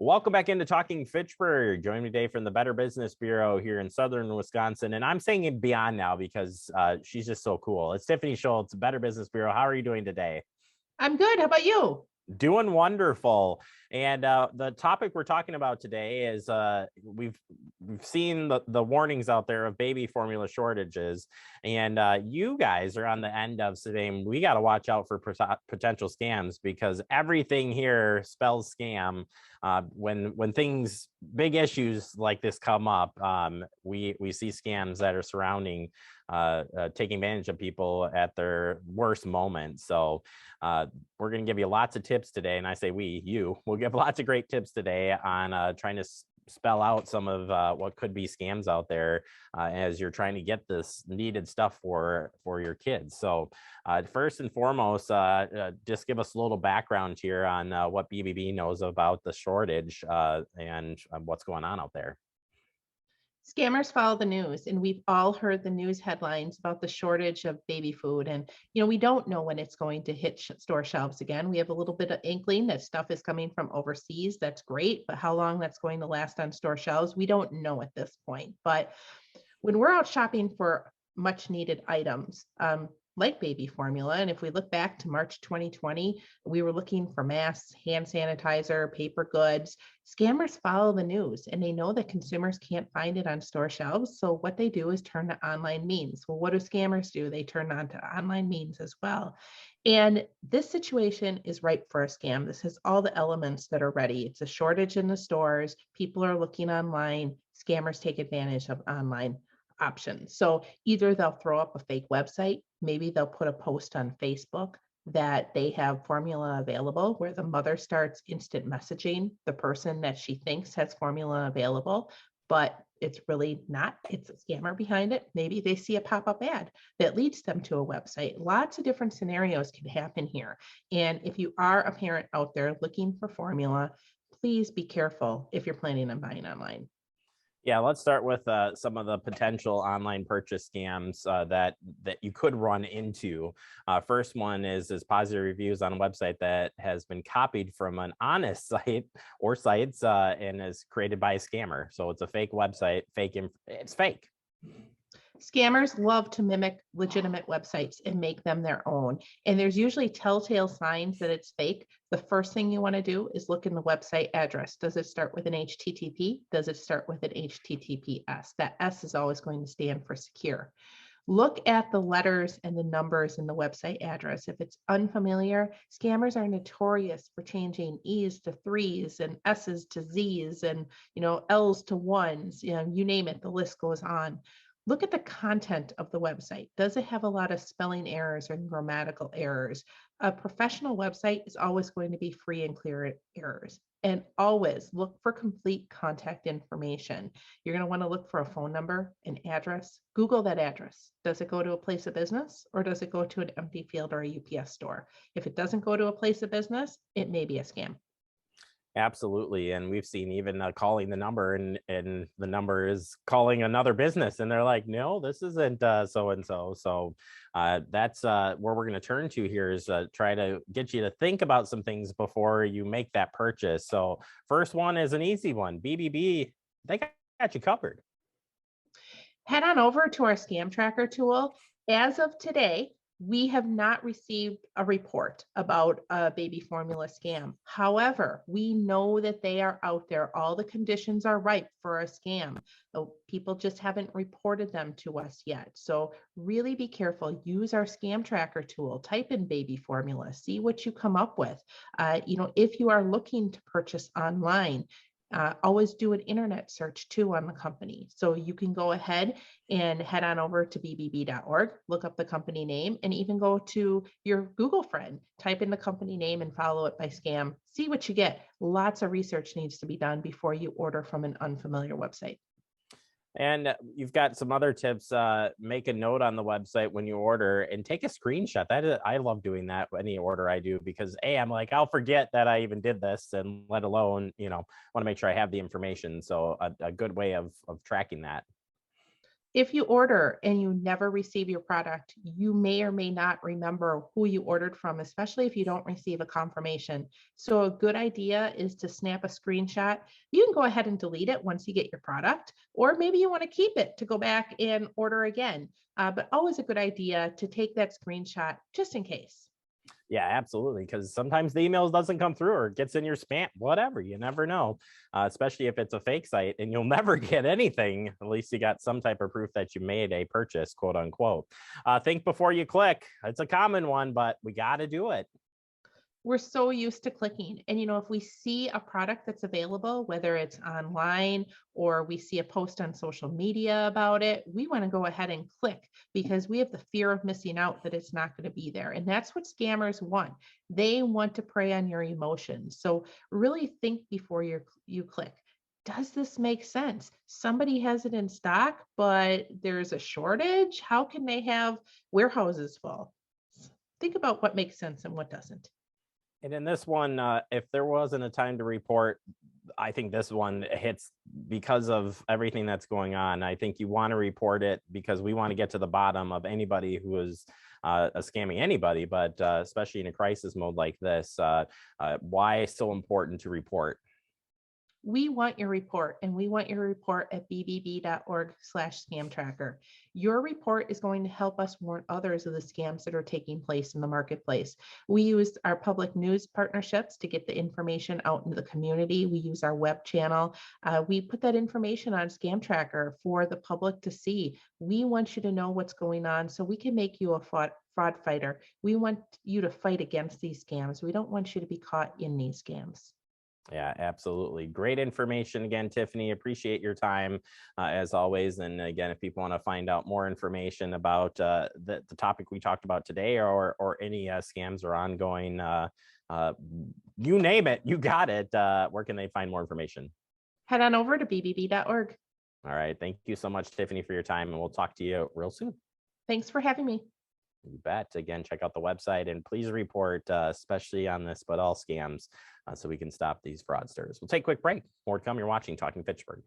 Welcome back into Talking Fitchburg. Joining me today from the Better Business Bureau here in Southern Wisconsin. And I'm saying it beyond now because she's just so cool. It's Tiffany Schultz, Better Business Bureau. How are you doing today? I'm good. How about you? Doing wonderful. And the topic we're talking about today is we've seen the warnings out there of baby formula shortages, and you guys are on the end of saying we got to watch out for potential scams because everything here spells scam. When things, big issues like this come up, we see scams that are surrounding taking advantage of people at their worst moments. So we're going to give you lots of tips today. And I say we'll give lots of great tips today on trying to spell out some of what could be scams out there as you're trying to get this needed stuff for your kids. So first and foremost, just give us a little background here on what Bbb knows about the shortage and what's going on out there. Scammers follow the news, and we've all heard the news headlines about the shortage of baby food. And, we don't know when it's going to hit store shelves again. We have a little bit of inkling that stuff is coming from overseas. That's great. But how long that's going to last on store shelves, we don't know at this point. But when we're out shopping for much needed items, like baby formula. And if we look back to March 2020, we were looking for masks, hand sanitizer, paper goods. Scammers follow the news and they know that consumers can't find it on store shelves. So what they do is turn to online means. Well, what do scammers do? They turn on to online means as well. And this situation is ripe for a scam. This has all the elements that are ready. It's a shortage in the stores. People are looking online. Scammers take advantage of online options. So either they'll throw up a fake website, maybe they'll put a post on Facebook that they have formula available where the mother starts instant messaging the person that she thinks has formula available, but it's really not. It's a scammer behind it. Maybe they see a pop-up ad that leads them to a website. Lots of different scenarios can happen here. And if you are a parent out there looking for formula, please be careful if you're planning on buying online. Yeah, let's start with some of the potential online purchase scams that you could run into. First one is positive reviews on a website that has been copied from an honest site or sites and is created by a scammer. So it's a fake website, it's fake. Scammers love to mimic legitimate websites and make them their own. And there's usually telltale signs that it's fake. The first thing you want to do is look in the website address. Does it start with an HTTP? Does it start with an HTTPS? That S is always going to stand for secure. Look at the letters and the numbers in the website address. If it's unfamiliar, scammers are notorious for changing E's to 3's and S's to Z's and L's to 1's. You name it, the list goes on. Look at the content of the website. Does it have a lot of spelling errors or grammatical errors? A professional website is always going to be free and clear errors. And always look for complete contact information. You're going to want to look for a phone number, an address. Google that address. Does it go to a place of business or does it go to an empty field or a UPS store? If it doesn't go to a place of business, it may be a scam. Absolutely. And we've seen even calling the number and the number is calling another business and they're like, no, this isn't so-and-so. So that's where we're going to turn to here is try to get you to think about some things before you make that purchase. So first one is an easy one. Bbb, they got you covered. Head on over to our scam tracker tool. As of today, we have not received a report about a baby formula scam. However, we know that they are out there. All the conditions are ripe for a scam. People just haven't reported them to us yet. So really be careful. Use our scam tracker tool. Type in baby formula. See what you come up with. If you are looking to purchase online, always do an internet search too on the company. So you can go ahead and head on over to bbb.org, look up the company name, and even go to your Google friend, type in the company name and follow it by scam. See what you get. Lots of research needs to be done before you order from an unfamiliar website. And you've got some other tips. Make a note on the website when you order and take a screenshot. I love doing that any order I do because I'm like, I'll forget that I even did this, and let alone, want to make sure I have the information. So a good way of tracking that. If you order and you never receive your product, you may or may not remember who you ordered from, especially if you don't receive a confirmation. So a good idea is to snap a screenshot. You can go ahead and delete it once you get your product, or maybe you want to keep it to go back and order again. But always a good idea to take that screenshot just in case. Yeah, absolutely. Because sometimes the emails doesn't come through or it gets in your spam, whatever. You never know, especially if it's a fake site and you'll never get anything. At least you got some type of proof that you made a purchase, quote unquote. Think before you click. It's a common one, but we got to do it. We're so used to clicking. And, if we see a product that's available, whether it's online or we see a post on social media about it, we want to go ahead and click because we have the fear of missing out that it's not going to be there. And that's what scammers want. They want to prey on your emotions. So really think before you click. Does this make sense? Somebody has it in stock, but there's a shortage. How can they have warehouses full? Think about what makes sense and what doesn't. And in this one, if there wasn't a time to report, I think this one hits because of everything that's going on. I think you want to report it because we want to get to the bottom of anybody who is scamming anybody, but especially in a crisis mode like this, why it's so important to report. We want your report, and we want your report at bbb.org/scam tracker. Your report is going to help us warn others of the scams that are taking place in the marketplace. We use our public news partnerships to get the information out into the community. We use our web channel. We put that information on Scam Tracker for the public to see. We want you to know what's going on so we can make you a fraud fighter. We want you to fight against these scams. We don't want you to be caught in these scams. Yeah, absolutely. Great information again, Tiffany. Appreciate your time as always. And again, if people want to find out more information about the topic we talked about today or any scams or ongoing, you name it, you got it. Where can they find more information? Head on over to bbb.org. All right. Thank you so much, Tiffany, for your time. And we'll talk to you real soon. Thanks for having me. You bet. Again, check out the website and please report, especially on this, but all scams, so we can stop these fraudsters. We'll take a quick break. More to come. You're watching Talking Fitchburg.